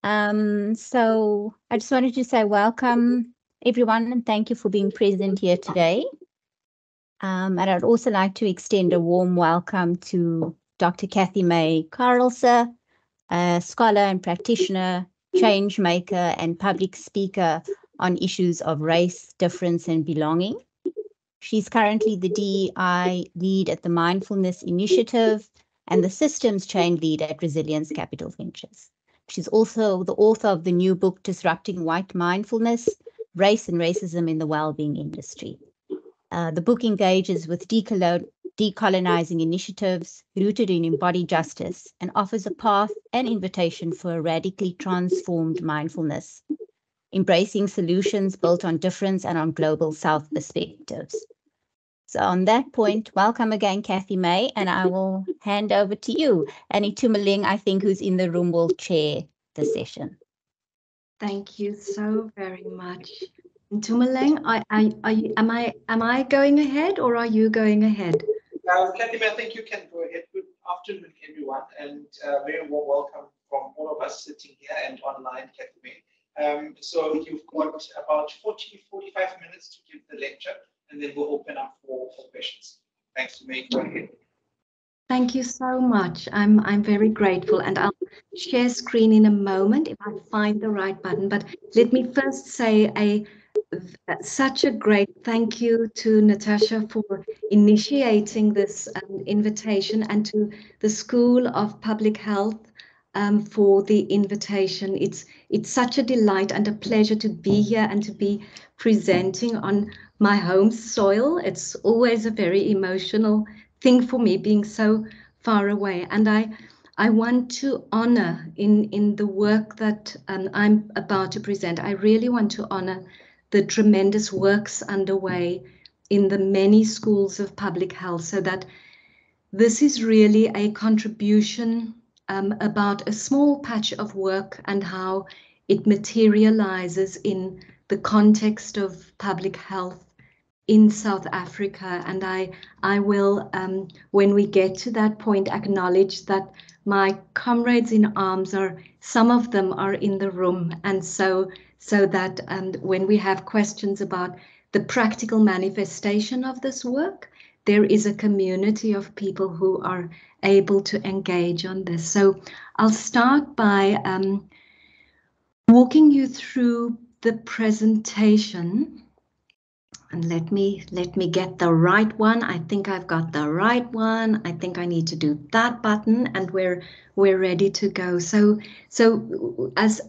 So I just wanted to say welcome, everyone, and thank you for being present here today. And I'd also like to extend a warm welcome to Dr. Cathy-Mae Karelse, a scholar and practitioner, change maker, and public speaker on issues of race, difference, and belonging. She's currently the DEI lead at the Mindfulness Initiative and the systems change lead at Resilience Capital Ventures. She's also the author of the new book, Disrupting White Mindfulness, Race and Racism in the Wellbeing Industry. The book engages with decolonizing initiatives rooted in embodied justice and offers a path and invitation for a radically transformed mindfulness, embracing solutions built on difference and on global South perspectives. So on that point, welcome again, Cathy-Mae, and I will hand over to you. And Itumeleng, I think, who's in the room, will chair the session. Thank you so very much. Itumeleng, am I going ahead or are you going ahead? Cathy-Mae, I think you can go ahead. Good afternoon, everyone, and very warm welcome from all of us sitting here and online, Cathy-Mae. So you've got about 45 minutes to give the lecture, and then we'll open up for questions. Thanks, May. Go ahead. Thank you so much. I'm very grateful, and I'll share screen in a moment if I find the right button. But let me first say such a great thank you to Natasha for initiating this invitation, and to the School of Public Health for the invitation. It's such a delight and a pleasure to be here and to be presenting on my home soil. It's always a very emotional thing for me, being so far away. And I want to honor in the work that I'm about to present, I really want to honor the tremendous works underway in the many schools of public health, so that this is really a contribution about a small patch of work and how it materializes in the context of public health in South Africa. And I will, when we get to that point, acknowledge that my comrades in arms some of them are in the room. And so that when we have questions about the practical manifestation of this work, there is a community of people who are able to engage on this. So I'll start by walking you through the presentation. And let me get the right one. I think I've got the right one. I think I need to do that button, and we're ready to go. So as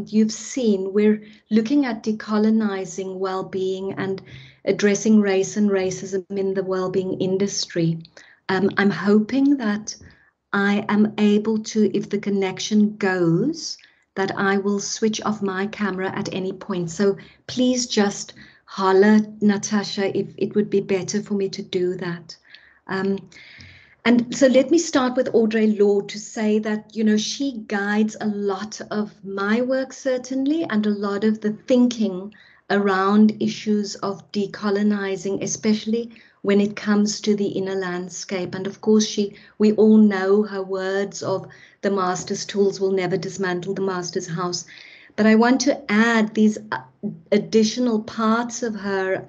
you've seen, we're looking at decolonizing well-being and addressing race and racism in the well-being industry. I'm hoping that I am able to, if the connection goes, that I will switch off my camera at any point. So please just holler, Natasha, if it would be better for me to do that. And so let me start with Audre Lorde to say that, you know, she guides a lot of my work, certainly, and a lot of the thinking around issues of decolonizing, especially when it comes to the inner landscape. And of course, we all know her words of the master's tools will never dismantle the master's house. But I want to add these additional parts of her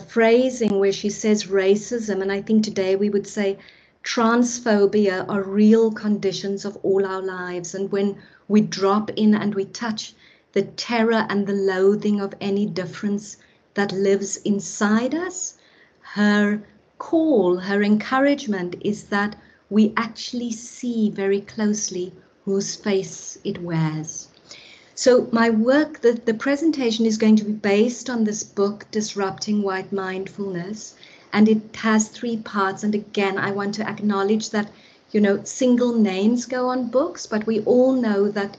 phrasing where she says racism, and I think today we would say transphobia are real conditions of all our lives. And when we drop in and we touch the terror and the loathing of any difference that lives inside us, her call, her encouragement is that we actually see very closely whose face it wears. So my work, the presentation is going to be based on this book, Disrupting White Mindfulness, and it has 3 parts. And again, I want to acknowledge that, you know, single names go on books, but we all know that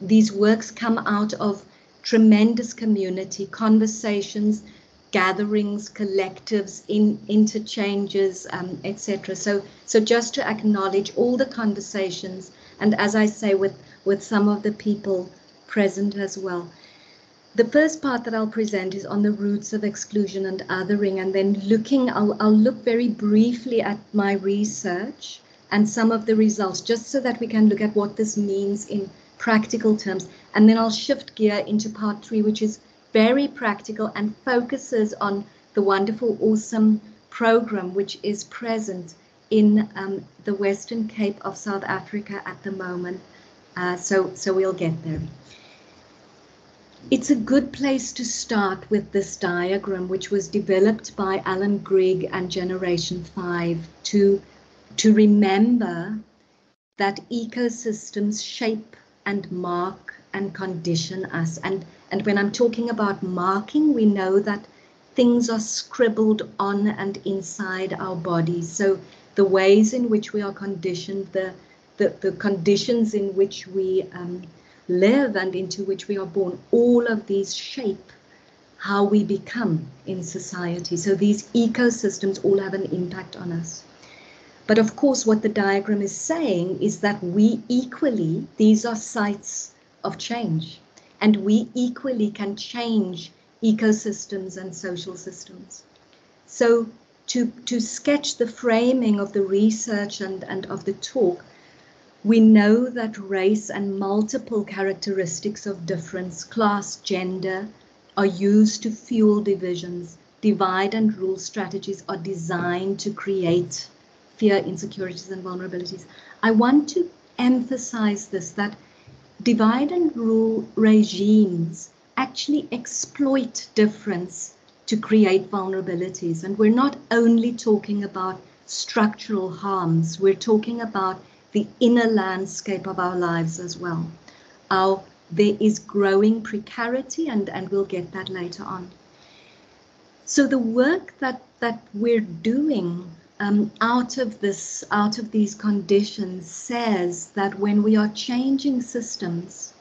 these works come out of tremendous community, conversations, gatherings, collectives, interchanges, etc. So just to acknowledge all the conversations, and as I say, with some of the people present as well. The first part that I'll present is on the roots of exclusion and othering, and then I'll look very briefly at my research and some of the results, just so that we can look at what this means in practical terms. And then I'll shift gear into part 3, which is very practical and focuses on the wonderful, awesome program which is present in the Western Cape of South Africa at the moment. So we'll get there. It's a good place to start with this diagram, which was developed by Alan Grigg and Generation 5 to remember that ecosystems shape and mark and condition us. And when I'm talking about marking, we know that things are scribbled on and inside our bodies. So the ways in which we are conditioned, the conditions in which we live and into which we are born, all of these shape how we become in society. So these ecosystems all have an impact on us. But of course, what the diagram is saying is that we equally, these are sites of change, and we equally can change ecosystems and social systems. So to sketch the framing of the research and of the talk, we know that race and multiple characteristics of difference, class, gender, are used to fuel divisions. Divide and rule strategies are designed to create fear, insecurities, and vulnerabilities. I want to emphasize this, that divide and rule regimes actually exploit difference to create vulnerabilities. And we're not only talking about structural harms, we're talking about the inner landscape of our lives as well. There is growing precarity, and we'll get that later on. So the work that we're doing out of these conditions says that when we are changing systems,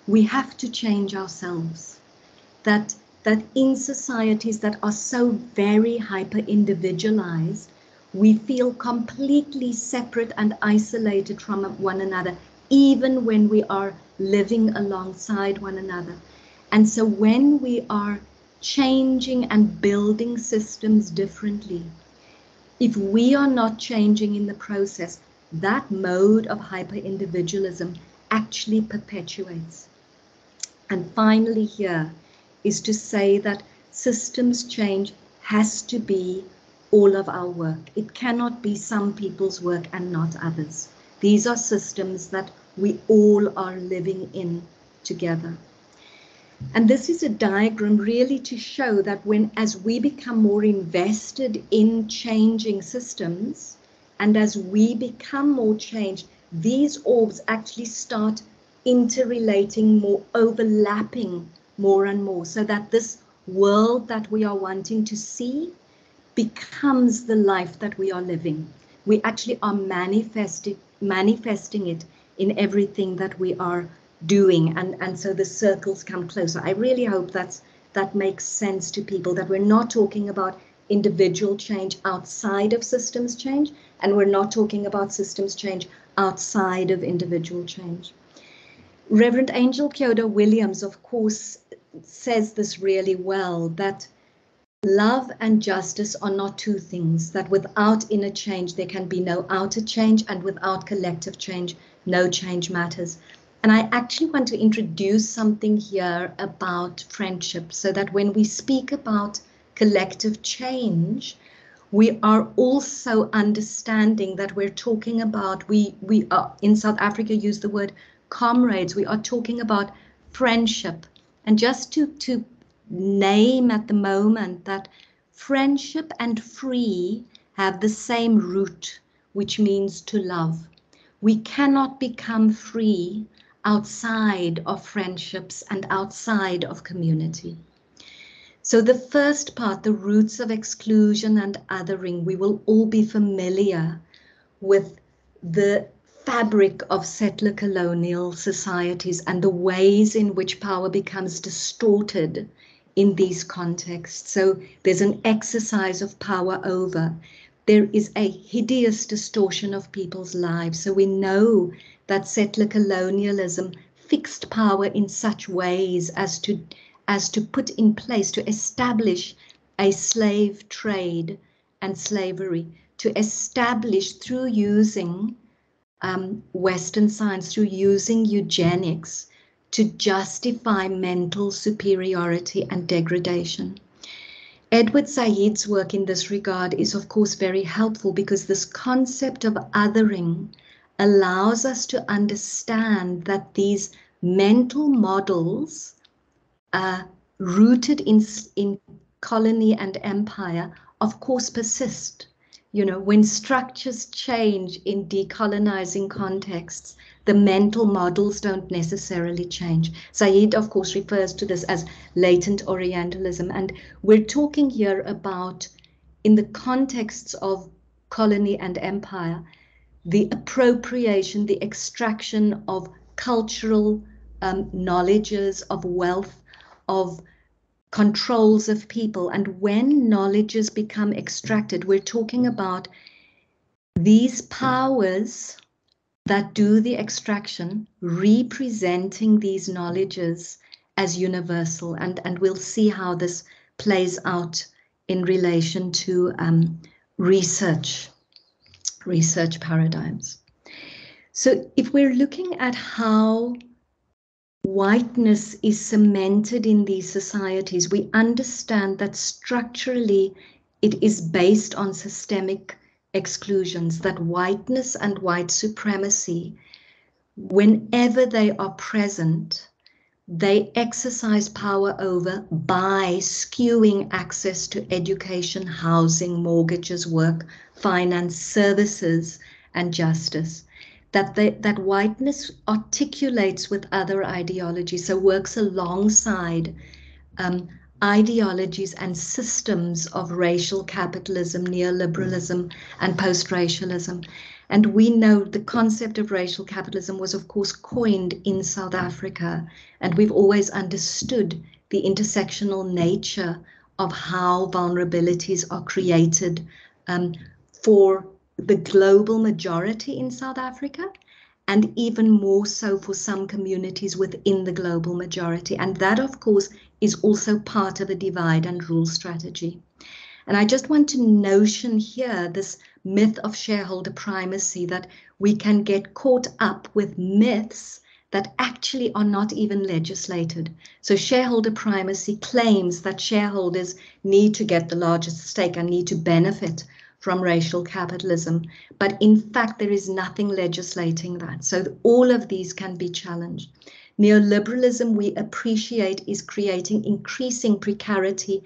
we have to change ourselves. That in societies that are so very hyper-individualized, we feel completely separate and isolated from one another, even when we are living alongside one another. And so when we are changing and building systems differently, if we are not changing in the process, that mode of hyper-individualism actually perpetuates. And finally here is to say that systems change has to be all of our work. It cannot be some people's work and not others. These are systems that we all are living in together. And this is a diagram really to show that as we become more invested in changing systems, and as we become more changed, these orbs actually start interrelating more, overlapping more and more, so that this world that we are wanting to see becomes the life that we are living. We actually are manifesting it in everything that we are doing, and so the circles come closer. I really hope that makes sense to people, that we're not talking about individual change outside of systems change, and we're not talking about systems change outside of individual change. Reverend Angel Kyodo Williams, of course, says this really well, that love and justice are not two things, that without inner change there can be no outer change, and without collective change no change matters. And I actually want to introduce something here about friendship, so that when we speak about collective change, we are also understanding that we're talking about, we are in South Africa use the word comrades, we are talking about friendship. And just to name at the moment that friendship and free have the same root, which means to love. We cannot become free outside of friendships and outside of community. So the first part, the roots of exclusion and othering, we will all be familiar with the fabric of settler colonial societies and the ways in which power becomes distorted in these contexts. So there's an exercise of power over. There is a hideous distortion of people's lives. So we know that settler colonialism fixed power in such ways as to put in place, to establish a slave trade and slavery, to establish through using Western science through using eugenics to justify mental superiority and degradation. Edward Said's work in this regard is, of course, very helpful because this concept of othering allows us to understand that these mental models rooted in colony and empire, of course, persist. You know, when structures change in decolonizing contexts, the mental models don't necessarily change. Said, of course, refers to this as latent Orientalism. And we're talking here about, in the contexts of colony and empire, the appropriation, the extraction of cultural knowledges, of wealth, of controls of people. And when knowledges become extracted, we're talking about these powers that do the extraction representing these knowledges as universal. And we'll see how this plays out in relation to research paradigms. So if we're looking at how whiteness is cemented in these societies, we understand that structurally it is based on systemic exclusions, that whiteness and white supremacy, whenever they are present, they exercise power over by skewing access to education, housing, mortgages, work, finance, services, and justice. That whiteness articulates with other ideologies, so works alongside ideologies and systems of racial capitalism, neoliberalism, and post-racialism. And we know the concept of racial capitalism was, of course, coined in South Africa, and we've always understood the intersectional nature of how vulnerabilities are created for the global majority in South Africa, and even more so for some communities within the global majority. And that, of course, is also part of a divide and rule strategy. And I just want to notion here this myth of shareholder primacy, that we can get caught up with myths that actually are not even legislated. So shareholder primacy claims that shareholders need to get the largest stake and need to benefit from racial capitalism. But in fact, there is nothing legislating that. So all of these can be challenged. Neoliberalism, we appreciate, is creating increasing precarity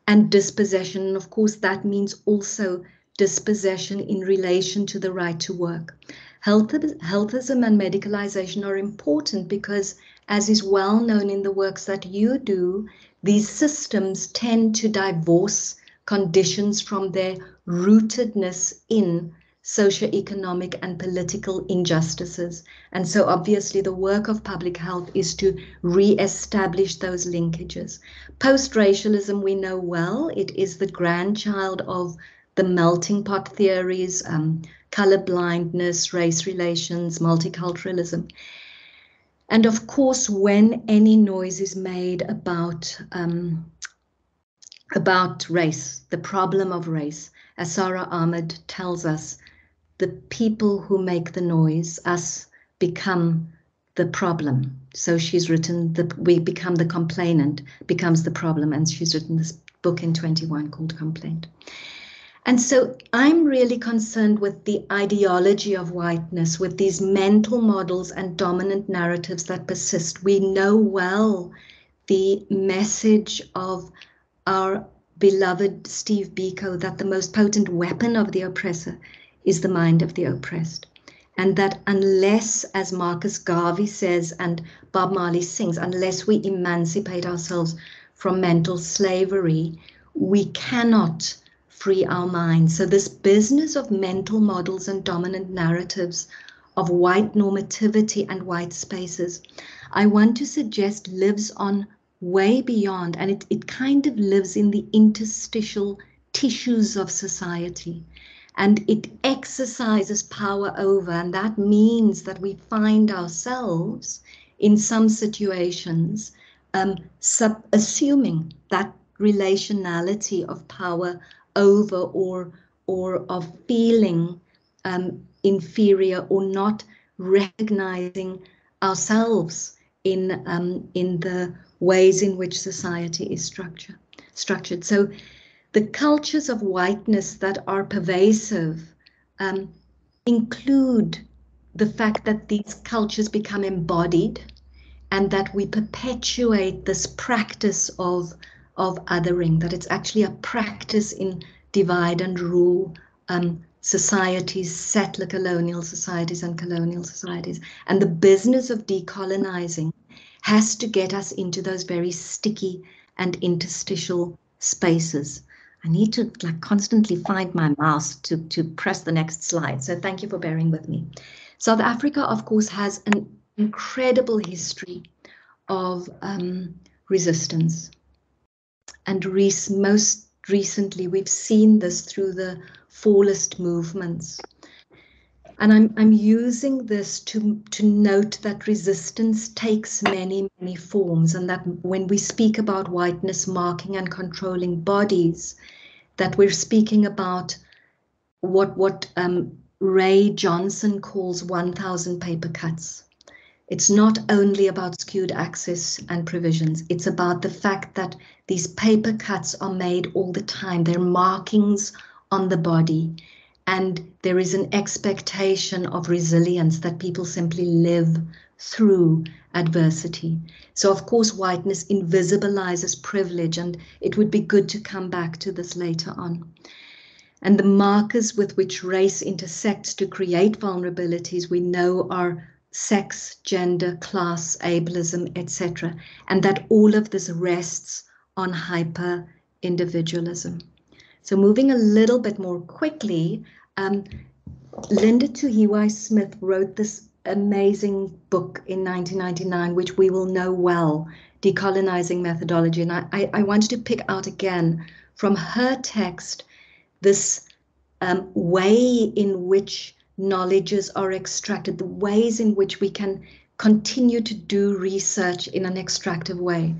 and dispossession. And of course, that means also dispossession in relation to the right to work. Healthism and medicalization are important because, as is well known in the works that you do, these systems tend to divorce conditions from their rootedness in socioeconomic and political injustices. And so obviously the work of public health is to re-establish those linkages. Post-racialism, we know well, it is the grandchild of the melting pot theories, color blindness, race relations, multiculturalism. And of course, when any noise is made about race, the problem of race, as Sarah Ahmed tells us, the people who make the noise, us, become the problem. So she's written, we become the complainant, becomes the problem, and she's written this book in 21 called Complaint. And so I'm really concerned with the ideology of whiteness, with these mental models and dominant narratives that persist. We know well the message of our beloved Steve Biko, that the most potent weapon of the oppressor is the mind of the oppressed. And that unless, as Marcus Garvey says and Bob Marley sings, unless we emancipate ourselves from mental slavery, we cannot free our minds. So this business of mental models and dominant narratives of white normativity and white spaces, I want to suggest lives on way beyond, and it kind of lives in the interstitial tissues of society, and it exercises power over, and that means that we find ourselves in some situations assuming that relationality of power over or of feeling inferior or not recognizing ourselves in the ways in which society is structured. So the cultures of whiteness that are pervasive include the fact that these cultures become embodied and that we perpetuate this practice of othering, that it's actually a practice in divide and rule societies, settler colonial societies and colonial societies. And the business of decolonizing has to get us into those very sticky and interstitial spaces. I need to constantly find my mouse to press the next slide. So thank you for bearing with me. South Africa, of course, has an incredible history of resistance. And most recently, we've seen this through the fallist movements. And I'm using this to note that resistance takes many, many forms, and that when we speak about whiteness marking and controlling bodies, that we're speaking about what Ray Johnson calls 1,000 paper cuts. It's not only about skewed access and provisions. It's about the fact that these paper cuts are made all the time. They're markings on the body. And there is an expectation of resilience that people simply live through adversity. So, of course, whiteness invisibilizes privilege, and it would be good to come back to this later on. And the markers with which race intersects to create vulnerabilities we know are sex, gender, class, ableism, etc. And that all of this rests on hyper-individualism. So moving a little bit more quickly, Linda Tuhiwai Smith wrote this amazing book in 1999, which we will know well, Decolonizing Methodology. And I wanted to pick out again from her text this way in which knowledges are extracted, the ways in which we can continue to do research in an extractive way.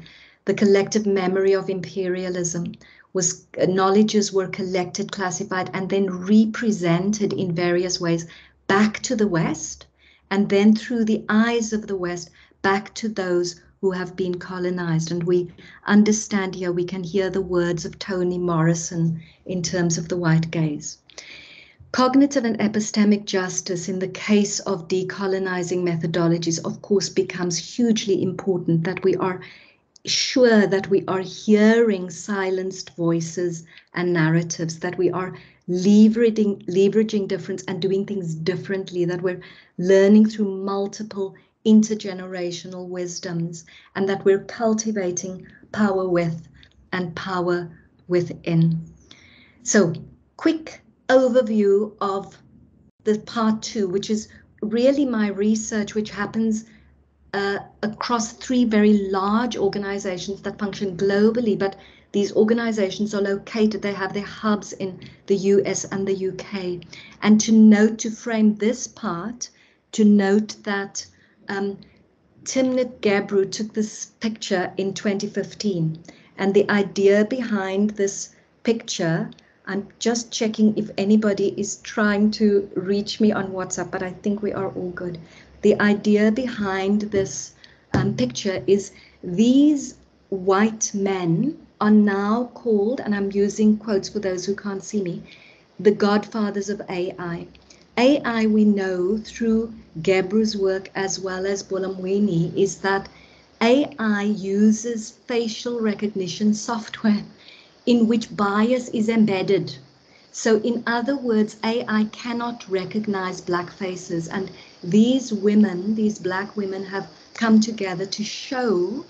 The collective memory of imperialism was knowledges were collected, classified, and then represented in various ways back to the West, and then through the eyes of the West back to those who have been colonized. And we understand here, we can hear the words of Toni Morrison in terms of the white gaze. Cognitive and epistemic justice in the case of decolonizing methodologies, of course, becomes hugely important, that we are sure that we are hearing silenced voices and narratives, that we are leveraging difference and doing things differently, that we're learning through multiple intergenerational wisdoms, and that we're cultivating power with and power within. So, quick overview of the part 2, which is really my research, which happens across 3 very large organizations that function globally, but these organizations are located, they have their hubs in the US and the UK. And to frame this part, to note that Timnit Gebru took this picture in 2015. And the idea behind this picture, I'm just checking if anybody is trying to reach me on WhatsApp, but I think we are all good. The idea behind this picture is these white men are now called, and I'm using quotes for those who can't see me, the godfathers of AI. AI, we know through Gebru's work as well as Bolamwini, is that AI uses facial recognition software in which bias is embedded. So in other words, AI cannot recognize black faces, and these women, these black women, have come together to show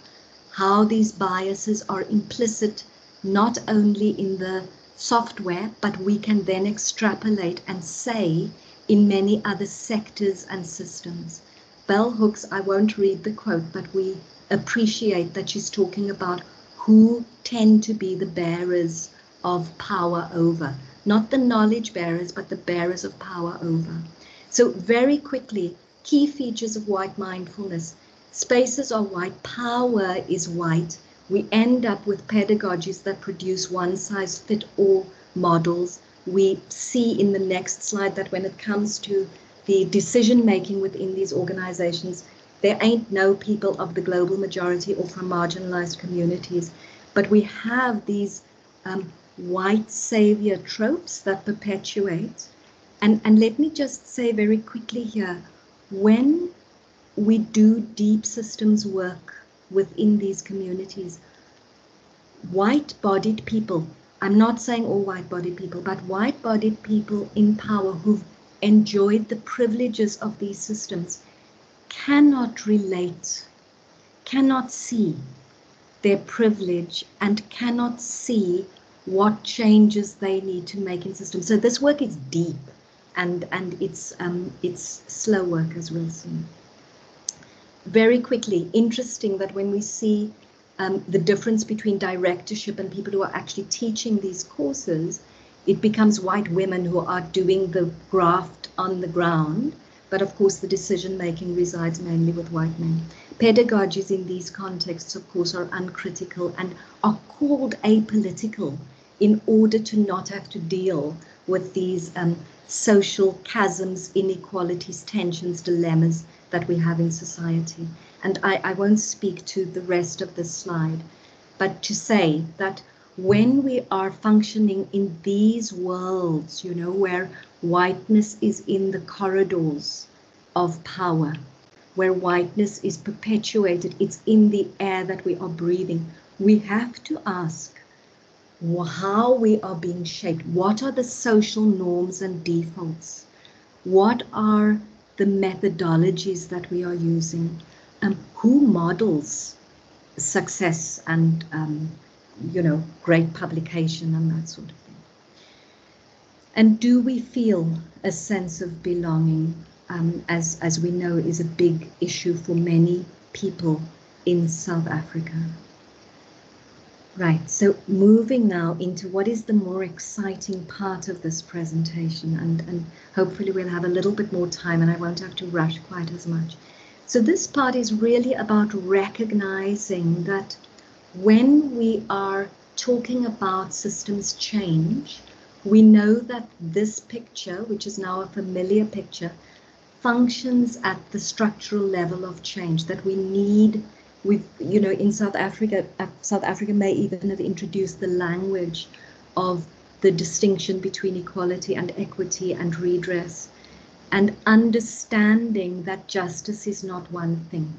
how these biases are implicit not only in the software, but we can then extrapolate and say in many other sectors and systems. Bell Hooks, I won't read the quote, but we appreciate that she's talking about who tend to be the bearers of power over, not the knowledge bearers, but the bearers of power over. So very quickly, key features of white mindfulness. Spaces are white, power is white. We end up with pedagogies that produce one-size-fits-all models. We see in the next slide that when it comes to the decision making within these organizations, there ain't no people of the global majority or from marginalized communities, but we have these white savior tropes that perpetuate. And let me just say very quickly here, when we do deep systems work within these communities, white-bodied people, I'm not saying all white-bodied people, but white-bodied people in power who've enjoyed the privileges of these systems cannot relate, cannot see their privilege and cannot see what changes they need to make in systems. So this work is deep and it's slow work, as we'll see. Very quickly, interesting that when we see the difference between directorship and people who are actually teaching these courses, it becomes white women who are doing the graft on the ground, but of course the decision making resides mainly with white men. Pedagogies in these contexts, of course, are uncritical and are called apolitical in order to not have to deal with these social chasms, inequalities, tensions, dilemmas that we have in society. And I won't speak to the rest of this slide, but to say that when we are functioning in these worlds, you know, where whiteness is in the corridors of power, where whiteness is perpetuated, it's in the air that we are breathing, we have to ask how we are being shaped. What are the social norms and defaults? What are the methodologies that we are using? Who models success and you know, great publication and that sort of thing? And do we feel a sense of belonging, as we know is a big issue for many people in South Africa? Right, so moving now into what is the more exciting part of this presentation, and hopefully we'll have a little bit more time and I won't have to rush quite as much. So this part is really about recognizing that when we are talking about systems change, we know that this picture, which is now a familiar picture, functions at the structural level of change that we need. We've, you know, in South Africa may even have introduced the language of the distinction between equality and equity and redress, and understanding that justice is not one thing,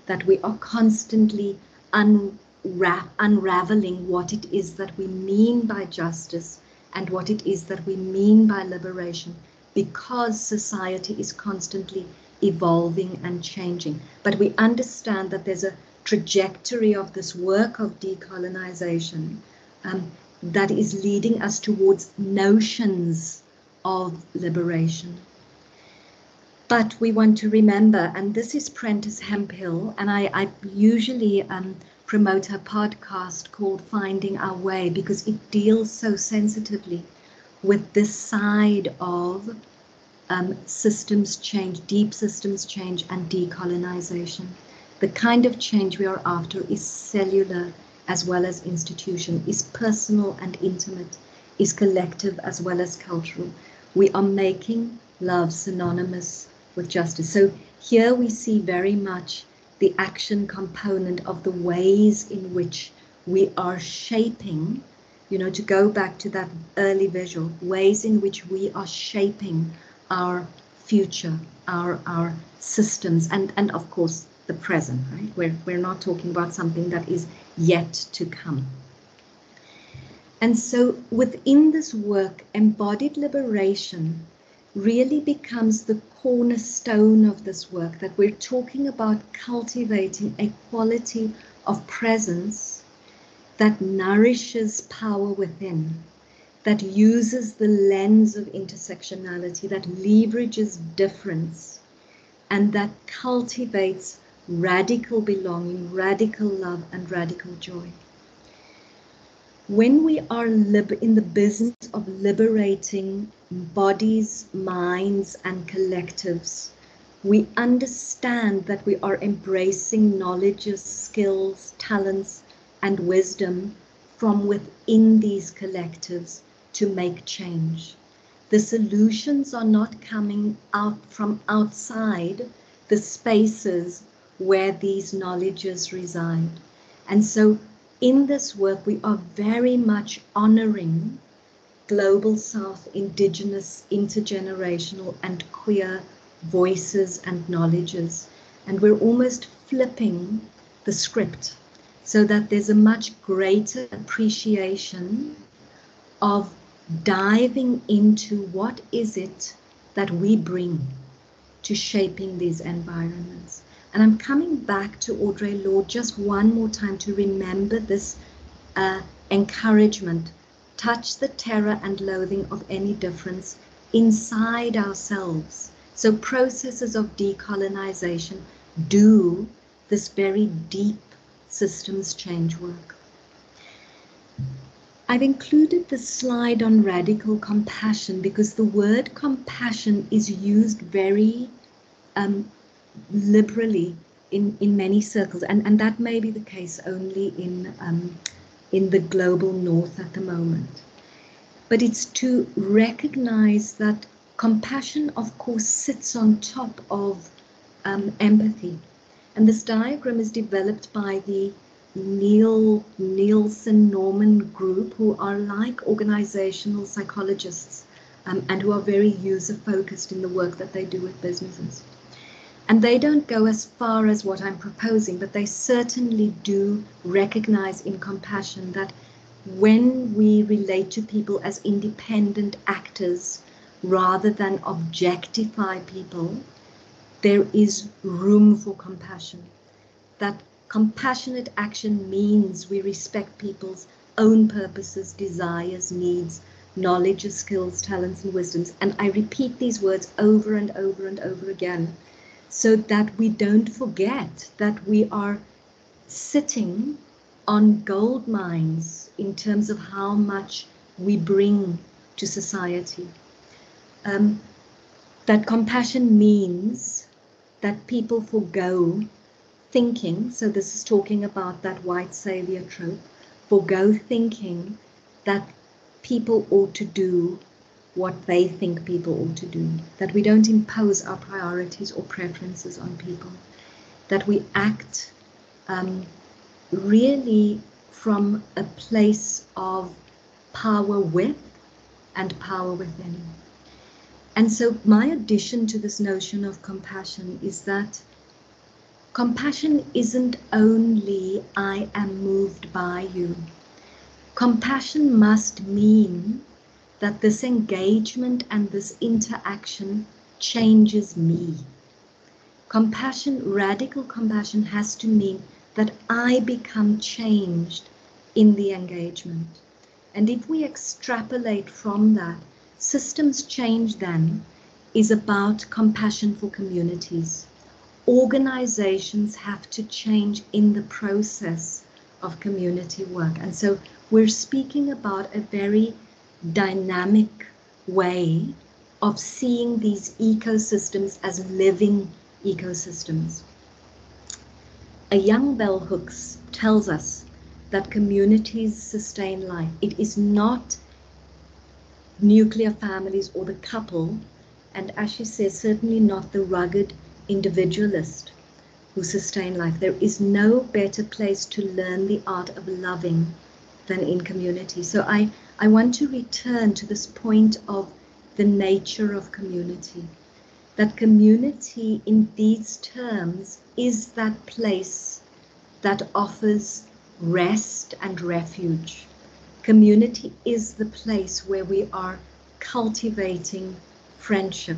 that we are constantly unraveling what it is that we mean by justice and what it is that we mean by liberation, because society is constantly evolving and changing. But we understand that there's a trajectory of this work of decolonization that is leading us towards notions of liberation. But we want to remember, and this is Prentice Hemphill, and I usually promote her podcast called Finding Our Way, because it deals so sensitively with this side of systems change, deep systems change and decolonization. The kind of change we are after is cellular as well as institution, is personal and intimate, is collective as well as cultural. We are making love synonymous with justice. So here we see very much the action component of the ways in which we are shaping, you know, to go back to that early visual, ways in which we are shaping our future, our systems, and of course the present, right? We're not talking about something that is yet to come. And so within this work, embodied liberation really becomes the cornerstone of this work, that we're talking about cultivating a quality of presence that nourishes power within, that uses the lens of intersectionality, that leverages difference, and that cultivates radical belonging, radical love, and radical joy. When we are in the business of liberating bodies, minds, and collectives, we understand that we are embracing knowledges, skills, talents, and wisdom from within these collectives to make change. The solutions are not coming out from outside the spaces where these knowledges reside. And so in this work, we are very much honoring Global South, indigenous, intergenerational, and queer voices and knowledges. And we're almost flipping the script so that there's a much greater appreciation of diving into what is it that we bring to shaping these environments. And I'm coming back to Audre Lorde just one more time to remember this encouragement. Touch the terror and loathing of any difference inside ourselves. So processes of decolonization do this very deep systems change work. I've included the slide on radical compassion because the word compassion is used very liberally in many circles, and that may be the case only in the global north at the moment. But it's to recognize that compassion, of course, sits on top of empathy. And this diagram is developed by the Nielsen Norman group, who are like organizational psychologists and who are very user-focused in the work that they do with businesses. And they don't go as far as what I'm proposing, but they certainly do recognize in compassion that when we relate to people as independent actors rather than objectify people, there is room for compassion. That compassionate action means we respect people's own purposes, desires, needs, knowledge, skills, talents, and wisdoms. And I repeat these words over and over and over again, so that we don't forget that we are sitting on gold mines in terms of how much we bring to society. That compassion means that people forgo thinking, so this is talking about that white savior trope, forgo thinking that people ought to do what they think people ought to do, that we don't impose our priorities or preferences on people, that we act really from a place of power with and power within. And so my addition to this notion of compassion is that compassion isn't only I am moved by you. Compassion must mean that this engagement and this interaction changes me. Compassion, radical compassion, has to mean that I become changed in the engagement. And if we extrapolate from that, systems change then is about compassion for communities. Organizations have to change in the process of community work. And so we're speaking about a very dynamic way of seeing these ecosystems as living ecosystems. A young bell hooks tells us that communities sustain life. It is not nuclear families or the couple, and as she says, certainly not the rugged individualist who sustain life. There is no better place to learn the art of loving than in community. So I want to return to this point of the nature of community. That community in these terms is that place that offers rest and refuge. Community is the place where we are cultivating friendship.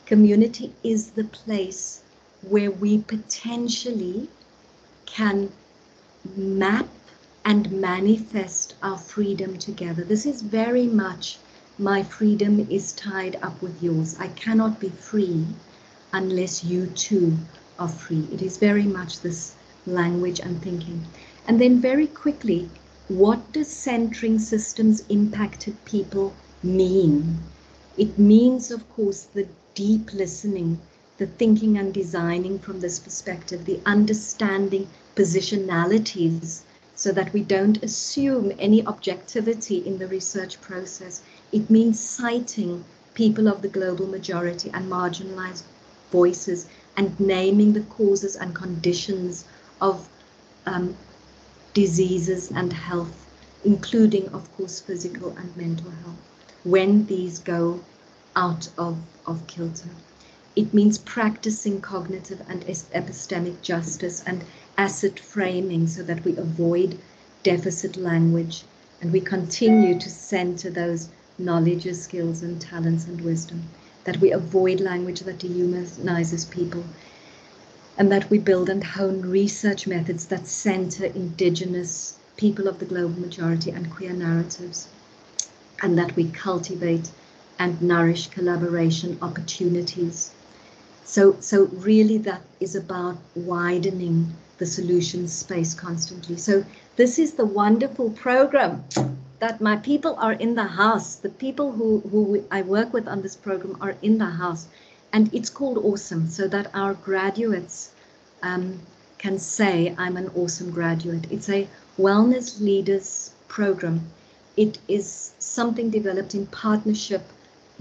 Community is the place where we potentially can map and manifest our freedom together. This is very much my freedom is tied up with yours. I cannot be free unless you too are free. It is very much this language and thinking. And then very quickly, what does centering systems impacted people mean? It means, of course, the deep listening, the thinking and designing from this perspective, the understanding positionalities so that we don't assume any objectivity in the research process. It means citing people of the global majority and marginalized voices and naming the causes and conditions of diseases and health, including, of course, physical and mental health, when these go out of kilter. It means practicing cognitive and epistemic justice and asset framing so that we avoid deficit language and we continue to center those knowledge, skills and talents and wisdom, that we avoid language that dehumanizes people, and that we build and hone research methods that center indigenous people of the global majority and queer narratives, and that we cultivate and nourish collaboration opportunities. So really that is about widening the solution space constantly. So this is the wonderful program that my people are in the house. The people who I work with on this program are in the house, and it's called Awesome, so that our graduates can say, I'm an awesome graduate. It's a wellness leaders program. It is something developed in partnership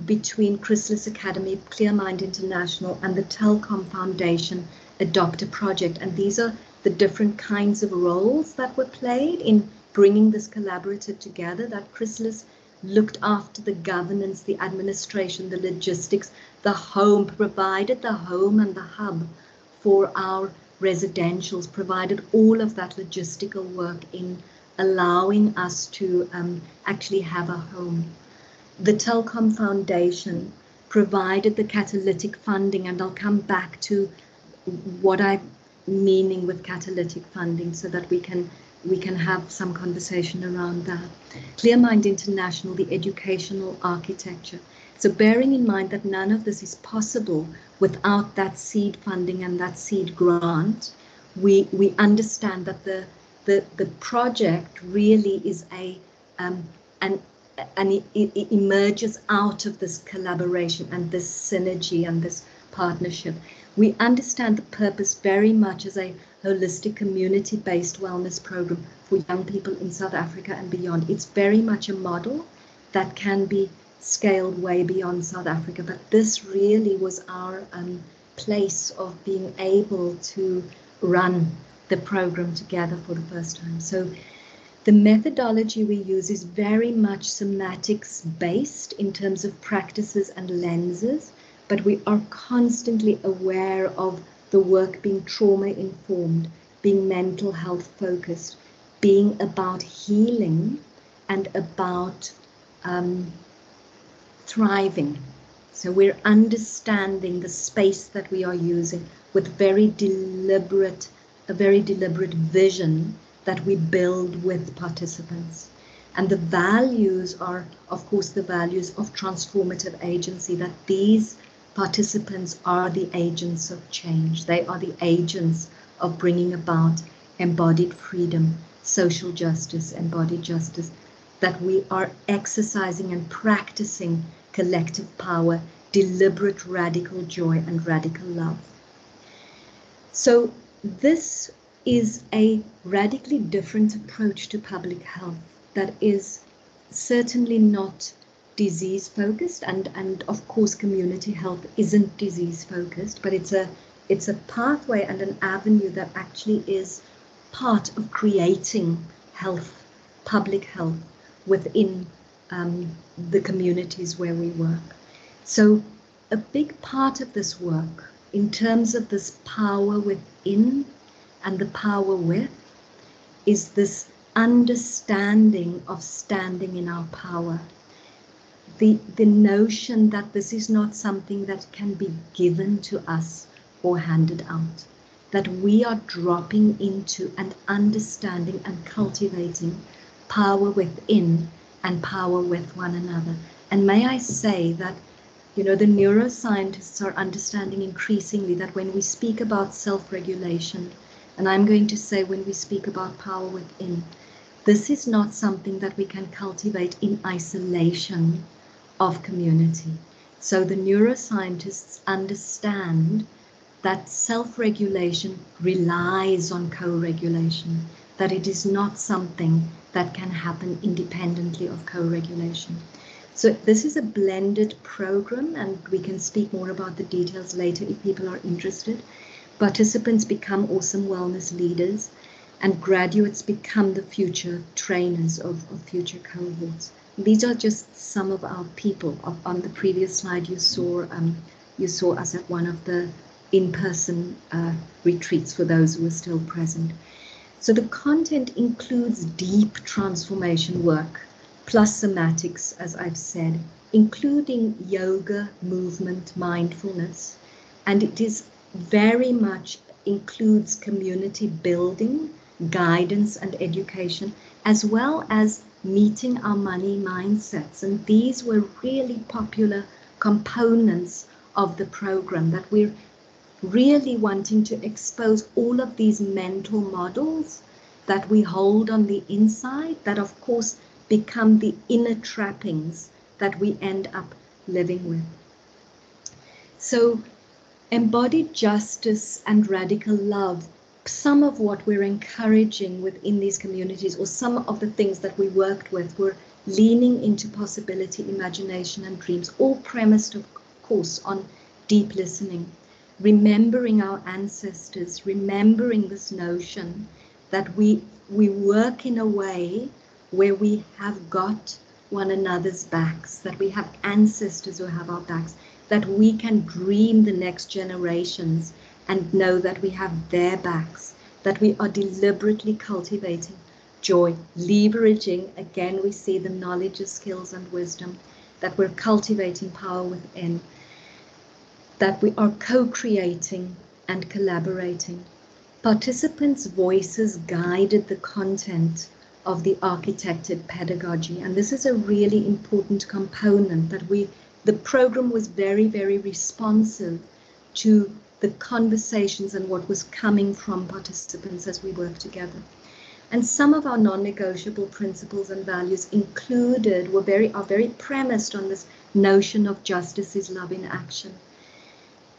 between Chrysalis Academy, Clear Mind International, and the Telcom Foundation Adopter Project. And these are the different kinds of roles that were played in bringing this collaborative together, that Chrysalis looked after the governance, the administration, the logistics, the home, provided the home and the hub for our residentials, provided all of that logistical work in allowing us to actually have a home. The Telcom Foundation provided the catalytic funding, and I'll come back to what I'm meaning with catalytic funding so that we can have some conversation around that. Clear Mind International, the educational architecture. So bearing in mind that none of this is possible without that seed funding and that seed grant, we understand that the project really is and it emerges out of this collaboration and this synergy and this partnership. We understand the purpose very much as a holistic community-based wellness program for young people in South Africa and beyond. It's very much a model that can be scaled way beyond South Africa, but this really was our place of being able to run the program together for the first time. So the methodology we use is very much somatics based in terms of practices and lenses, but we are constantly aware of the work being trauma informed, being mental health focused, being about healing and about thriving. So we're understanding the space that we are using with a very deliberate vision that we build with participants. And the values are, of course, the values of transformative agency, that these participants are the agents of change. They are the agents of bringing about embodied freedom, social justice, embodied justice, that we are exercising and practicing collective power, deliberate radical joy and radical love. So this is a radically different approach to public health that is certainly not disease focused, and of course community health isn't disease focused, but it's a pathway and an avenue that actually is part of creating health, public health within the communities where we work. So a big part of this work in terms of this power within and the power with is this understanding of standing in our power. The notion that this is not something that can be given to us or handed out, that we are dropping into and understanding and cultivating power within and power with one another. And may I say that, you know, the neuroscientists are understanding increasingly that when we speak about self-regulation, and I'm going to say when we speak about power within, this is not something that we can cultivate in isolation of community. So the neuroscientists understand that self-regulation relies on co-regulation, that it is not something that can happen independently of co-regulation. So this is a blended program, and we can speak more about the details later if people are interested. Participants become awesome wellness leaders, and graduates become the future trainers of future cohorts. These are just some of our people. On the previous slide, you saw us at one of the in-person retreats for those who are still present. So the content includes deep transformation work, plus somatics, as I've said, including yoga, movement, mindfulness, and it is very much includes community building, guidance and education, as well as meeting our money mindsets. And these were really popular components of the program, that we're really wanting to expose all of these mental models that we hold on the inside, that of course become the inner trappings that we end up living with. So embodied justice and radical love, some of what we're encouraging within these communities, or some of the things that we worked with, were leaning into possibility, imagination and dreams, all premised of course on deep listening, remembering our ancestors, remembering this notion that we work in a way where we have got one another's backs, that we have ancestors who have our backs, that we can dream the next generations and know that we have their backs, that we are deliberately cultivating joy, leveraging, again we see the knowledge, skills and wisdom, that we're cultivating power within, that we are co-creating and collaborating. Participants' voices guided the content of the architected pedagogy, and this is a really important component, that the program was very, very responsive to the conversations and what was coming from participants as we work together. And some of our non-negotiable principles and values are very premised on this notion of justice is love in action.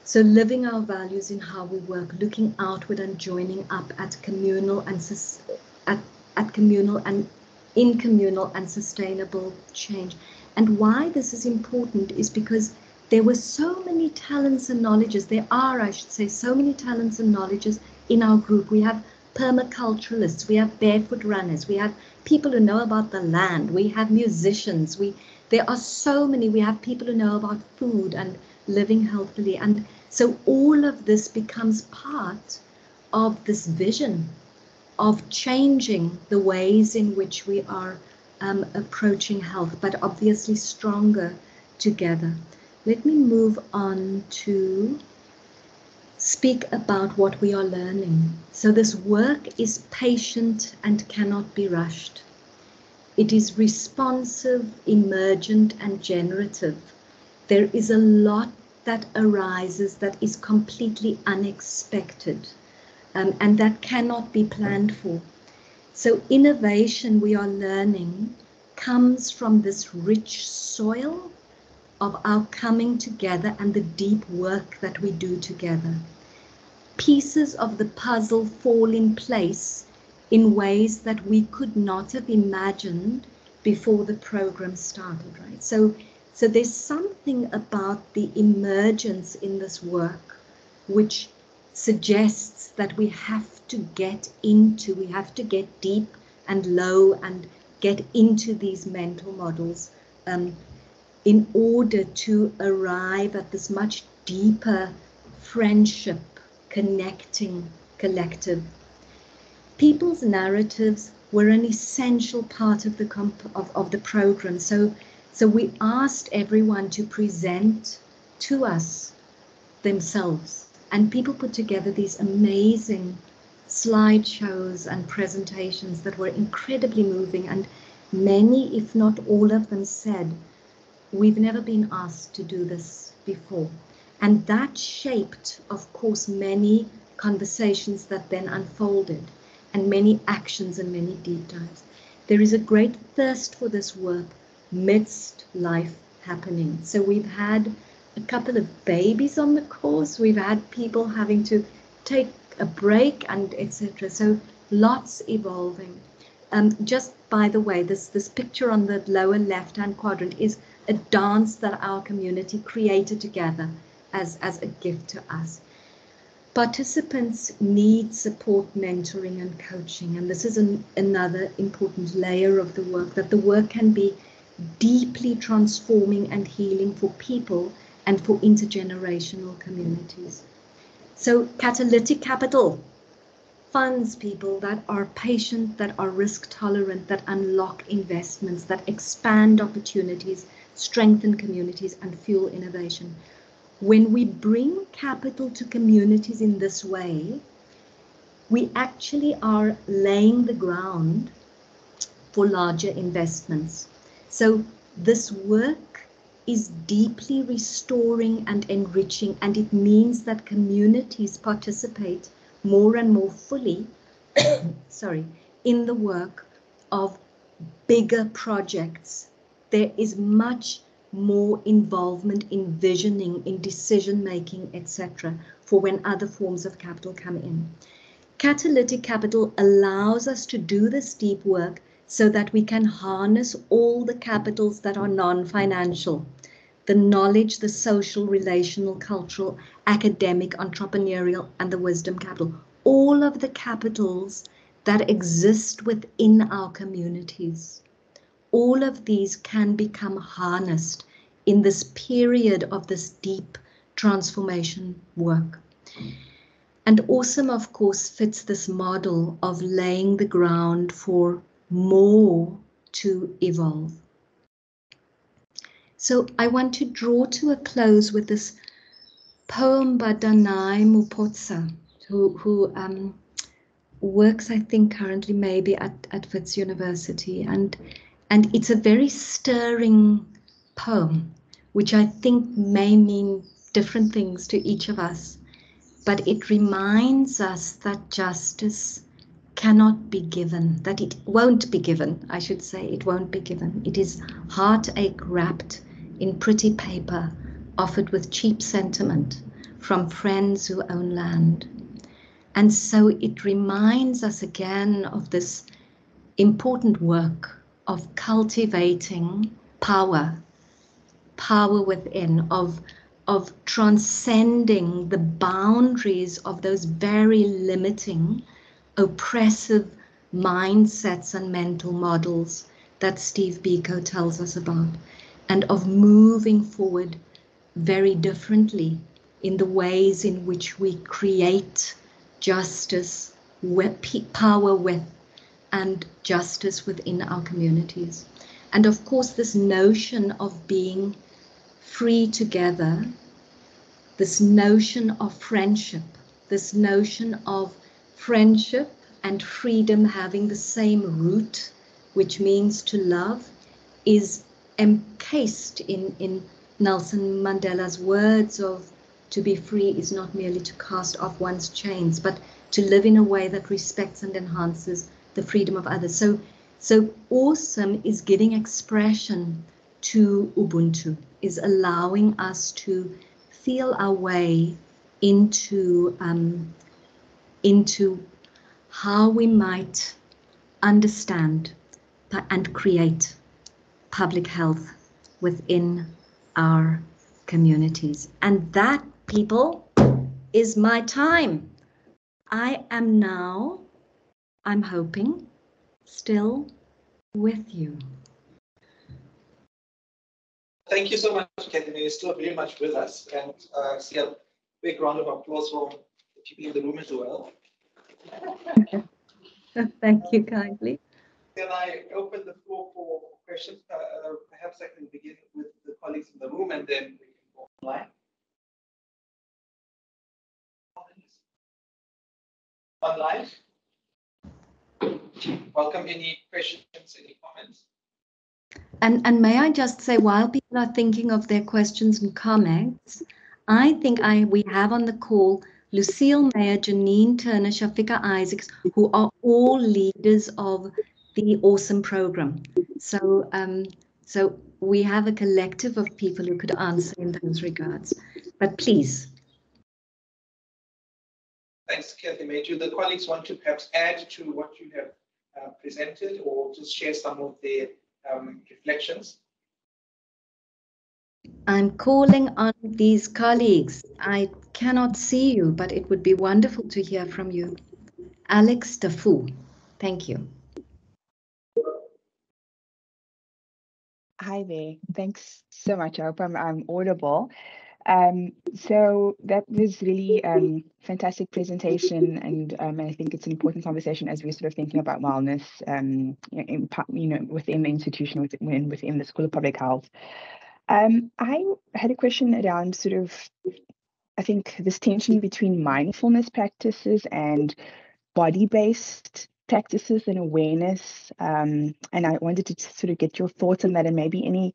So living our values in how we work, looking outward and joining up at communal and in communal and sustainable change. And why this is important is because there were so many talents and knowledges. There are, I should say, so many talents and knowledges in our group. We have permaculturalists, we have barefoot runners, we have people who know about the land, we have musicians, there are so many, we have people who know about food and living healthily. And so all of this becomes part of this vision of changing the ways in which we are approaching health, but obviously stronger together. Let me move on to speak about what we are learning. So this work is patient and cannot be rushed. It is responsive, emergent and generative. There is a lot that arises that is completely unexpected and that cannot be planned for. So innovation, we are learning, comes from this rich soil of our coming together and the deep work that we do together. Pieces of the puzzle fall in place in ways that we could not have imagined before the program started, right? So there's something about the emergence in this work which suggests that we have to get deep and low and get into these mental models in order to arrive at this much deeper friendship, connecting collective. People's narratives were an essential part of the program. So we asked everyone to present to us themselves, and people put together these amazing slideshows and presentations that were incredibly moving, and many, if not all of them, said, we've never been asked to do this before. And that shaped, of course, many conversations that then unfolded, and many actions and many deep dives. There is a great thirst for this work midst life happening. So we've had a couple of babies on the course, we've had people having to take a break and etc. So lots evolving. Just by the way, this picture on the lower left-hand quadrant is a dance that our community created together as a gift to us. Participants need support, mentoring and coaching, and this is another important layer of the work, that the work can be deeply transforming and healing for people and for intergenerational communities. So catalytic capital funds people that are patient, that are risk tolerant, that unlock investments, that expand opportunities, strengthen communities and fuel innovation. When we bring capital to communities in this way, we actually are laying the ground for larger investments. So this work is deeply restoring and enriching, and it means that communities participate more and more fully in the work of bigger projects. There is much more involvement in visioning, in decision making, etc., for when other forms of capital come in. Catalytic capital allows us to do this deep work so that we can harness all the capitals that are non-financial, the knowledge, the social, relational, cultural, academic, entrepreneurial, and the wisdom capital, all of the capitals that exist within our communities. All of these can become harnessed in this period of this deep transformation work. And Awesome, of course, fits this model of laying the ground for more to evolve. So I want to draw to a close with this poem by Danai Mupotsa, who works, I think, currently maybe at Wits University, and it's a very stirring poem, which I think may mean different things to each of us, but it reminds us that justice cannot be given, that it won't be given, I should say, it won't be given. It is heartache wrapped in pretty paper, offered with cheap sentiment from friends who own land. And so it reminds us again of this important work of cultivating power within, of transcending the boundaries of those very limiting, oppressive mindsets and mental models that Steve Biko tells us about, and of moving forward very differently in the ways in which we create justice, power with, and justice within our communities. And of course, this notion of being free together, this notion of friendship, this notion of friendship and freedom having the same root, which means to love, is encased in Nelson Mandela's words of to be free is not merely to cast off one's chains, but to live in a way that respects and enhances the freedom of others. So Awesome is giving expression to Ubuntu, is allowing us to feel our way into how we might understand and create public health within our communities. And that, people, is my time. I am now, I'm hoping, still with you. Thank you so much, Cathy-Mae. You're still very much with us, and see a big round of applause for the people in the room as well. Thank you kindly. Can I open the floor for questions? Perhaps I can begin with the colleagues in the room, and then we can go online. Online. Welcome. Any questions? Any comments? And may I just say, while people are thinking of their questions and comments, I think we have on the call Lucille Mayer, Janine Turner, Shafika Isaacs, who are all leaders of the Awesome program. So, so we have a collective of people who could answer in those regards. But please. Thanks, Cathy-Mae. Do the colleagues want to perhaps add to what you have presented, or just share some of their reflections? I'm calling on these colleagues. I cannot see you, but it would be wonderful to hear from you. Alex Dafoe, thank you. Hi there. Thanks so much. I hope I'm audible. So that was really fantastic presentation, and I think it's an important conversation as we're sort of thinking about wellness, within the institution, within the School of Public Health. I had a question around sort of, I think, this tension between mindfulness practices and body-based practices and awareness, and I wanted to sort of get your thoughts on that, and maybe any,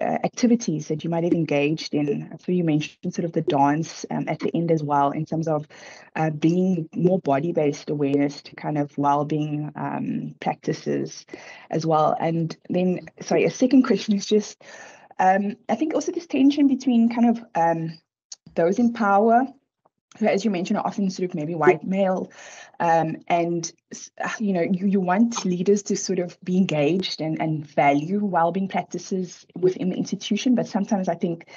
activities that you might have engaged in. So you mentioned sort of the dance at the end as well, in terms of bringing more body-based awareness to kind of well-being practices as well. And then, sorry, a second question is just, I think also this tension between kind of those in power, who, as you mentioned, are often sort of maybe white male, and you want leaders to sort of be engaged and value well-being practices within the institution, but sometimes I think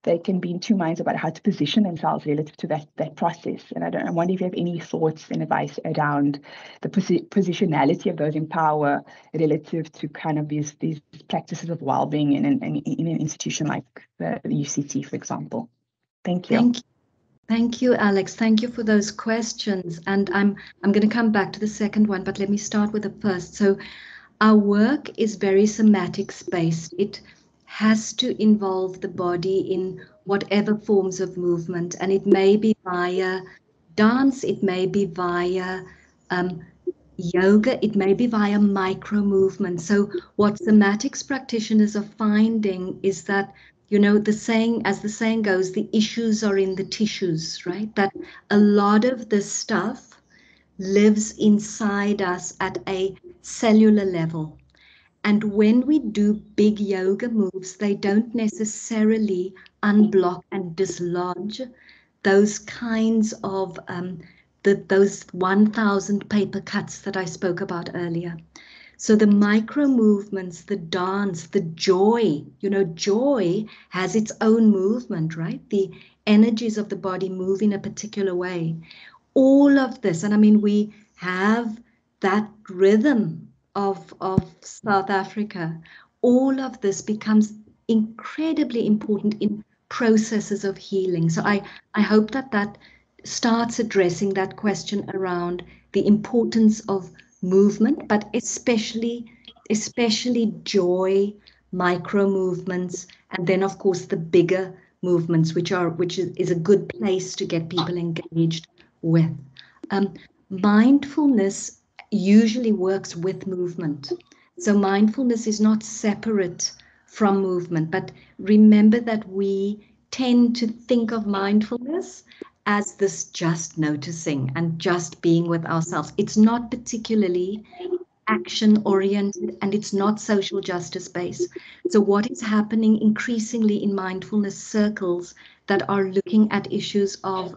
they can be in two minds about how to position themselves relative to that process. And I wonder if you have any thoughts and advice around the positionality of those in power relative to kind of these practices of well-being in an institution like the UCT, for example. Thank you. Thank you, Alex. Thank you for those questions. And I'm going to come back to the second one, but let me start with the first. So our work is very somatics based. It has to involve the body in whatever forms of movement, and it may be via dance, it may be via yoga, it may be via micro movement. So what somatics practitioners are finding is that, the saying, as the saying goes, the issues are in the tissues, right? That a lot of this stuff lives inside us at a cellular level. And when we do big yoga moves, they don't necessarily unblock and dislodge those kinds of those 1,000 paper cuts that I spoke about earlier. So the micro movements, the dance, the joy, joy has its own movement, right? The energies of the body move in a particular way. All of this, and I mean, we have that rhythm of South Africa. All of this becomes incredibly important in processes of healing. So I hope that starts addressing that question around the importance of movement, but especially joy, micro movements, and then of course the bigger movements, which is a good place to get people engaged with. Mindfulness usually works with movement. So mindfulness is not separate from movement, but remember that we tend to think of mindfulness as this just noticing and just being with ourselves. It's not particularly action oriented, and it's not social justice based. So what is happening increasingly in mindfulness circles that are looking at issues of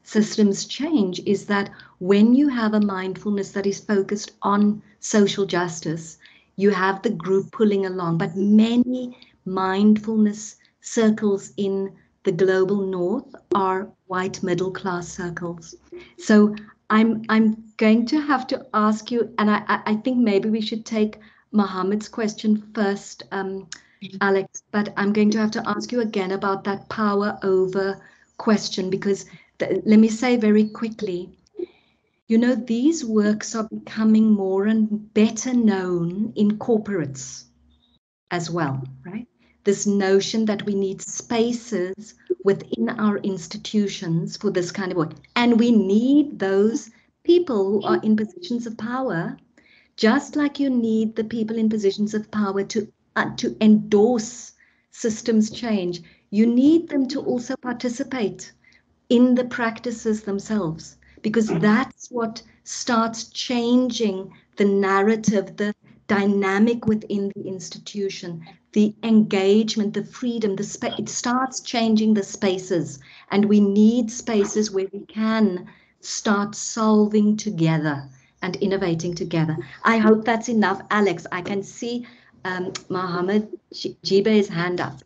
systems change is that when you have a mindfulness that is focused on social justice, you have the group pulling along, but many mindfulness circles in the global north are white middle class circles. So I'm going to have to ask you, and I think maybe we should take Mohammed's question first, Alex, but I'm going to have to ask you again about that power over question, because let me say very quickly, these works are becoming more and better known in corporates as well, right? This notion that we need spaces within our institutions for this kind of work. And we need those people who are in positions of power, just like you need the people in positions of power to endorse systems change. You need them to also participate in the practices themselves, because that's what starts changing the narrative, the dynamic within the institution, the engagement, the freedom, the space. It starts changing the spaces, and we need spaces where we can start solving together and innovating together. I hope that's enough, Alex. I can see Mohammed Jibe's hand up.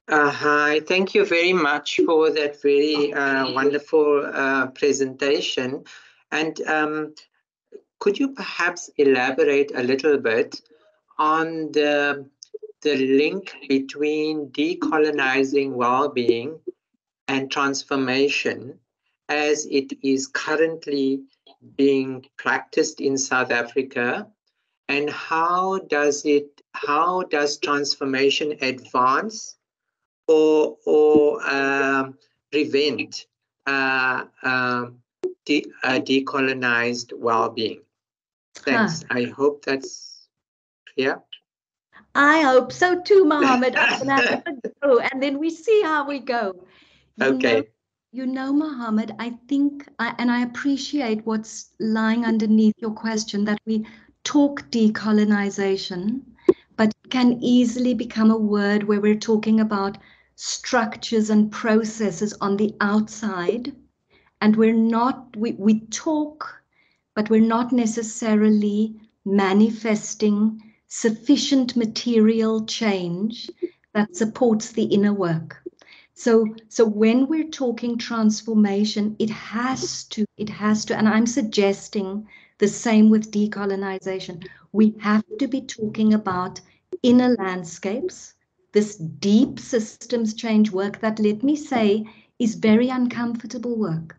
Hi, thank you very much for that very wonderful presentation. And could you perhaps elaborate a little bit on the link between decolonizing well-being and transformation as it is currently being practiced in South Africa, and how does transformation advance or prevent decolonized well-being? Thanks. I hope that's clear. I hope so too, Mohammed. I'm gonna have a go, and then we see how we go. You know, Mohammed, I think, and I appreciate what's lying underneath your question, that we talk decolonization, but it can easily become a word where we're talking about structures and processes on the outside, and we talk, but we're not necessarily manifesting sufficient material change that supports the inner work. So when we're talking transformation, it has to, and I'm suggesting the same with decolonization. We have to be talking about inner landscapes, this deep systems change work that, let me say, is very uncomfortable work.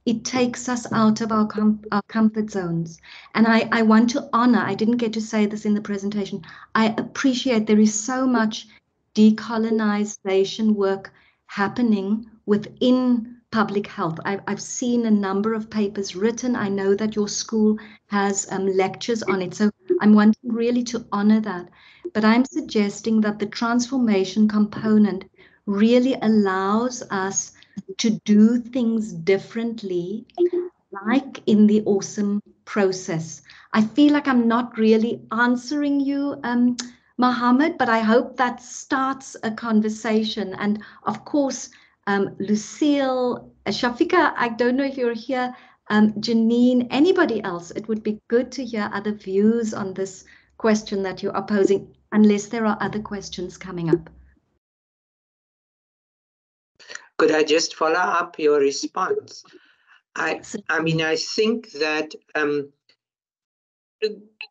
It takes us out of our comfort zones. And I want to honor, I didn't get to say this in the presentation, I appreciate there is so much decolonization work happening within public health. I've seen a number of papers written. I know that your school has lectures on it. So I'm wanting really to honor that. But I'm suggesting that the transformation component really allows us to do things differently, like in the awesome process. I feel like I'm not really answering you, Mohammed, but I hope that starts a conversation. And of course, Lucille, Shafika, I don't know if you're here, Janine, anybody else, it would be good to hear other views on this question that you are posing, unless there are other questions coming up. Could I just follow up your response? I mean, I think that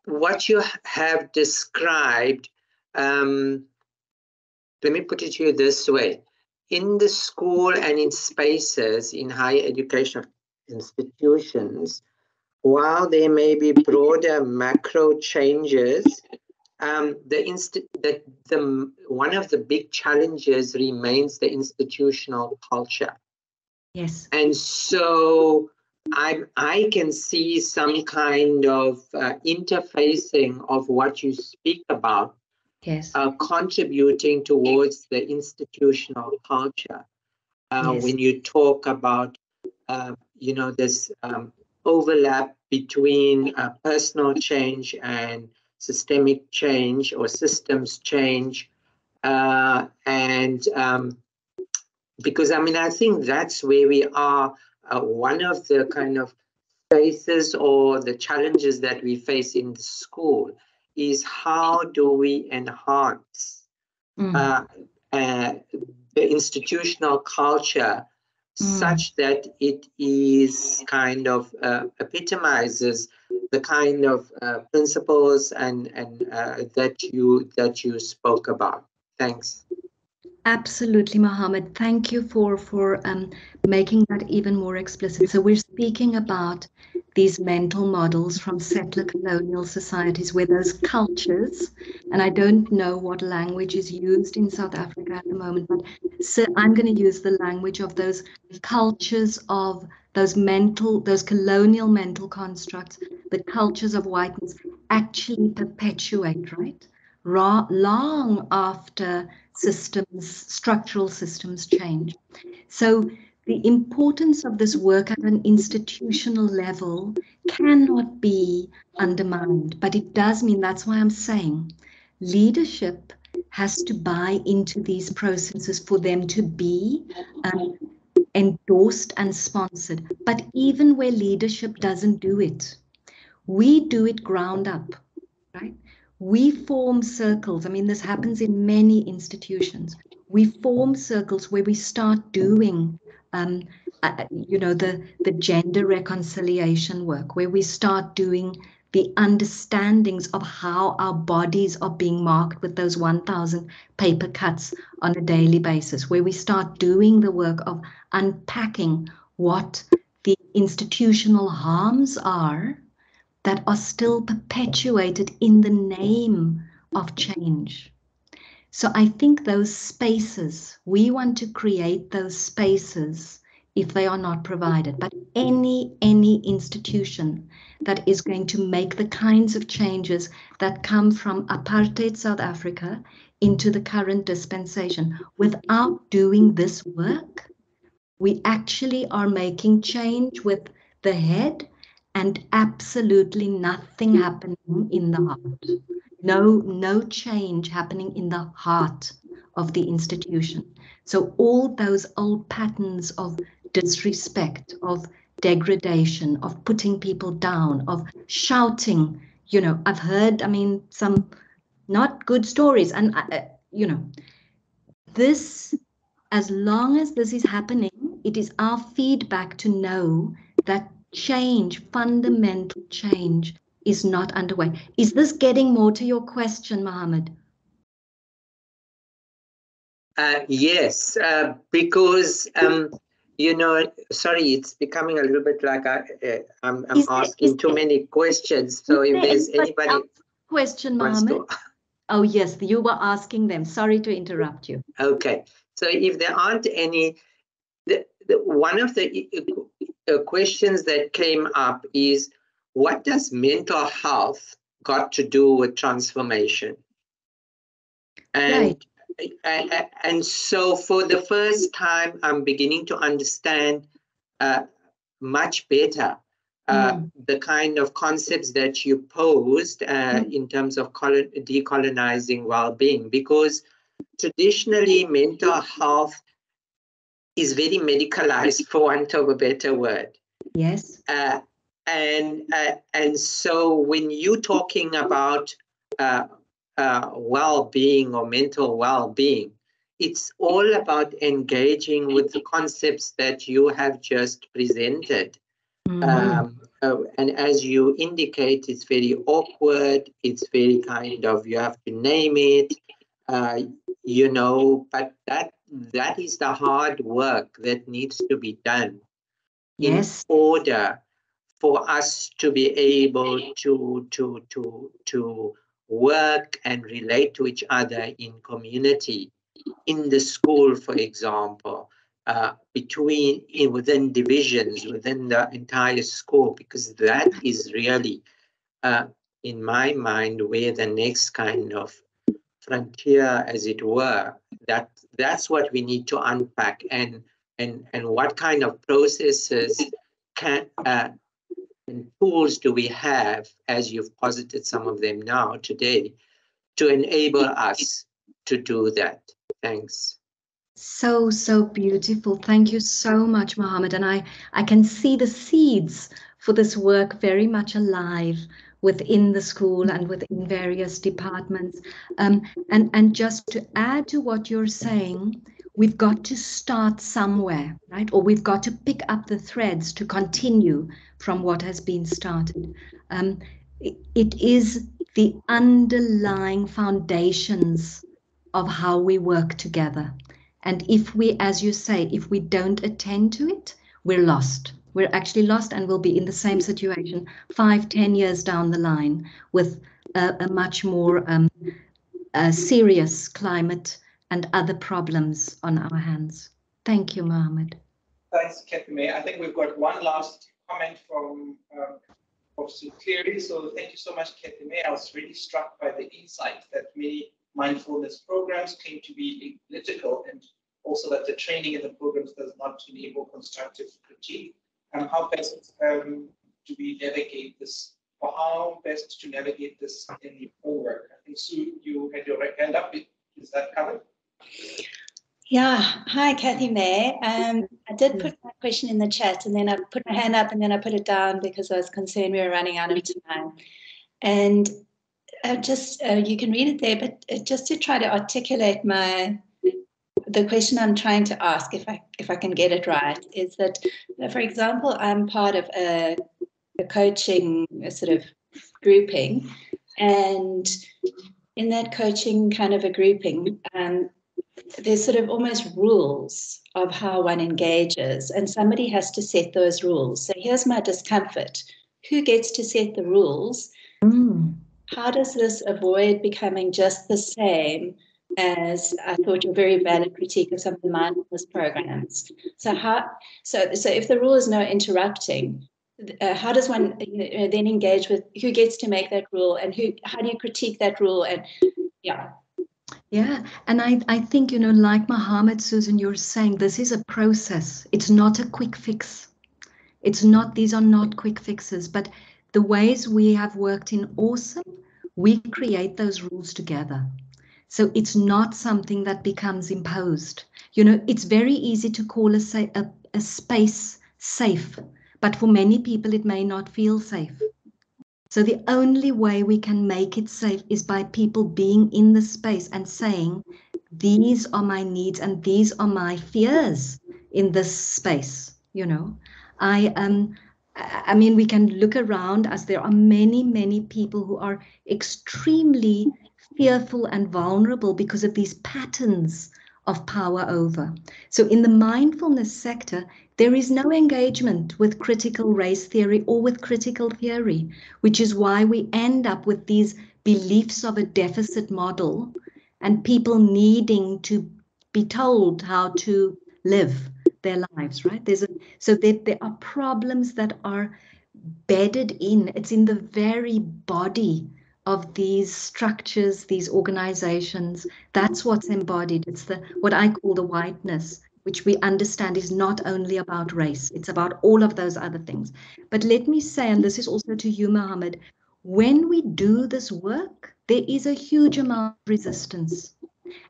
what you have described, let me put it to you this way. In the school and in spaces, in higher education institutions, while there may be broader macro changes, one of the big challenges remains the institutional culture. Yes. And so I can see some kind of interfacing of what you speak about, yes, contributing towards the institutional culture. Yes. When you talk about, this overlap between personal change and systemic change or systems change, because I think that's where we are. One of the kind of spaces or the challenges that we face in the school is how do we enhance the institutional culture such that it is kind of epitomizes the kind of principles and that you spoke about. Thanks. Absolutely, Mohammed. Thank you for making that even more explicit. So we're speaking about these mental models from settler colonial societies where those cultures, and I don't know what language is used in South Africa at the moment, but so I'm going to use the language of those cultures of those colonial mental constructs, the cultures of whiteness actually perpetuate, right? Long after structural systems change. So the importance of this work at an institutional level cannot be undermined, but it does mean, that's why I'm saying leadership has to buy into these processes for them to be endorsed and sponsored. But even where leadership doesn't do it, we do it ground up, right? We form circles. I mean, this happens in many institutions. We form circles where we start doing, the gender reconciliation work, where we start doing the understandings of how our bodies are being marked with those 1,000 paper cuts on a daily basis, where we start doing the work of unpacking what the institutional harms are that are still perpetuated in the name of change. So I think those spaces, we want to create those spaces if they are not provided. But any institution that is going to make the kinds of changes that come from apartheid South Africa into the current dispensation without doing this work, we actually are making change with the head and absolutely nothing happening in the heart. No change happening in the heart of the institution. So all those old patterns of disrespect, of degradation, of putting people down, of shouting, I've heard, some not good stories. And, this, as long as this is happening, it is our feedback to know that change, fundamental change, is not underway. Is this getting more to your question, Mohammed? Yes, because sorry, it's becoming a little bit like I'm asking too many questions. So if there's anybody question, Mohammed. Oh yes, you were asking them. Sorry to interrupt you. Okay, so if there aren't any, one of the questions that came up is, what does mental health got to do with transformation? And right. And so for the first time, I'm beginning to understand much better the kind of concepts that you posed in terms of decolonizing well-being, because traditionally mental health is very medicalized, for want of a better word. Yes. And so when you're talking about well-being or mental well-being, it's all about engaging with the concepts that you have just presented. And as you indicate, it's very awkward. It's very kind of, you have to name it, but that is the hard work that needs to be done. Yes. In order for us to be able to work and relate to each other in community, in the school, for example, within divisions, within the entire school, because that is really, in my mind, where the next kind of frontier, as it were, that's what we need to unpack, and what kind of processes and tools do we have, as you've posited some of them now today, to enable us to do that. Thanks. So beautiful. Thank you so much, Mohammed. And I can see the seeds for this work very much alive within the school and within various departments. And just to add to what you're saying, we've got to start somewhere, right? Or we've got to pick up the threads to continue from what has been started. It is the underlying foundations of how we work together. And if we, as you say, if we don't attend to it, we're lost. We're actually lost, and we'll be in the same situation 5-10 years down the line with a much more serious climate and other problems on our hands. Thank you, Mohammed. Thanks, Cathy-Mae. I think we've got one last comment from Professor Cleary. So thank you so much, Cathy-Mae. I was really struck by the insight that many mindfulness programs claim to be apolitical and also that the training in the programs does not enable constructive critique. How best do we navigate this, or how best to navigate this in your own work? I think, Sue, you had your hand up. Is that covered? Yeah. Hi, Cathy-Mae. I did put my question in the chat, and then I put my hand up, and then I put it down because I was concerned we were running out of time. And just you can read it there, but just to try to articulate the question I'm trying to ask, if I can get it right, is that, for example, I'm part of a coaching sort of grouping, and in that coaching kind of a grouping, there's sort of almost rules of how one engages, and somebody has to set those rules. So here's my discomfort. Who gets to set the rules? How does this avoid becoming just the same as, I thought, your very valid critique of some of the mindfulness programs? So if the rule is no interrupting, how does one then engage with who gets to make that rule, and how do you critique that rule? And yeah, and I think, like Mohammed, Susan, you're saying this is a process. It's not a quick fix. These are not quick fixes, but the ways we have worked in Awesome, we create those rules together. So it's not something that becomes imposed. It's very easy to call a space safe, but for many people, it may not feel safe. So the only way we can make it safe is by people being in the space and saying, these are my needs and these are my fears in this space. I mean, we can look around as there are many, many people who are extremely fearful and vulnerable because of these patterns of power over. So in the mindfulness sector, there is no engagement with critical race theory or with critical theory, which is why we end up with these beliefs of a deficit model and people needing to be told how to live their lives, right? So there are problems that are bedded in. It's in the very body of these structures, these organizations. That's what's embodied. It's what I call the whiteness, which we understand is not only about race, it's about all of those other things. But let me say, and this is also to you, Mohammed, when we do this work, there is a huge amount of resistance.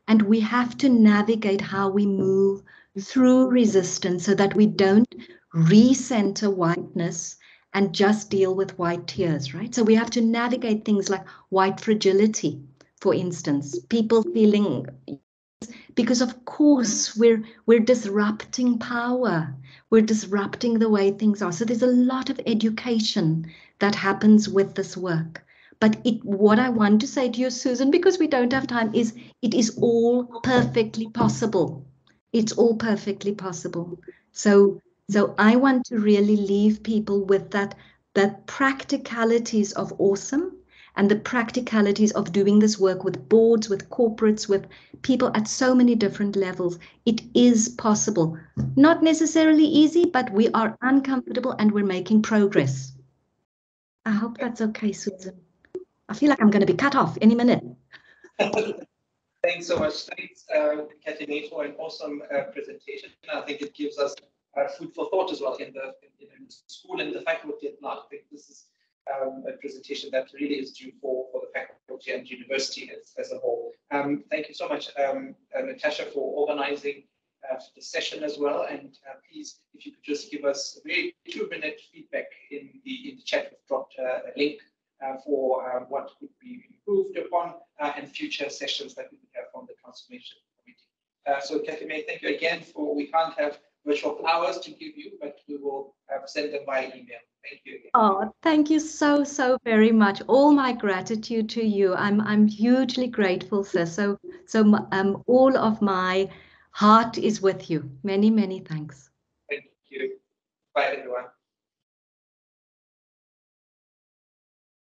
And we have to navigate how we move through resistance so that we don't recenter whiteness and just deal with white tears, right? So we have to navigate things like white fragility, for instance, people feeling, because of course we're disrupting power, we're disrupting the way things are. So there's a lot of education that happens with this work. But what I want to say to you, Susan, because we don't have time, is it is all perfectly possible. It's all perfectly possible. So I want to really leave people with that practicalities of Awesome and the practicalities of doing this work with boards, with corporates, with people at so many different levels. It is possible. Not necessarily easy, but we are uncomfortable and we're making progress. I hope that's okay, Susan. I feel like I'm going to be cut off any minute. Thanks so much. Thanks, Cathy-Mae, for an awesome presentation. I think it gives us food for thought as well in the school and the faculty at large. I think this is a presentation that really is due for the faculty and university as a whole. Thank you so much, Natasha, for organizing the session as well. And please, if you could just give us a very 2-minute feedback in the chat. We've dropped a link for what could be improved upon and future sessions that we could have from the Transformation Committee. So Cathy-Mae, thank you again we can't have virtual flowers to give you, but we will send them by email. Thank you again. Oh, thank you so very much. All my gratitude to you. I'm hugely grateful, sis. So all of my heart is with you. Many, many thanks.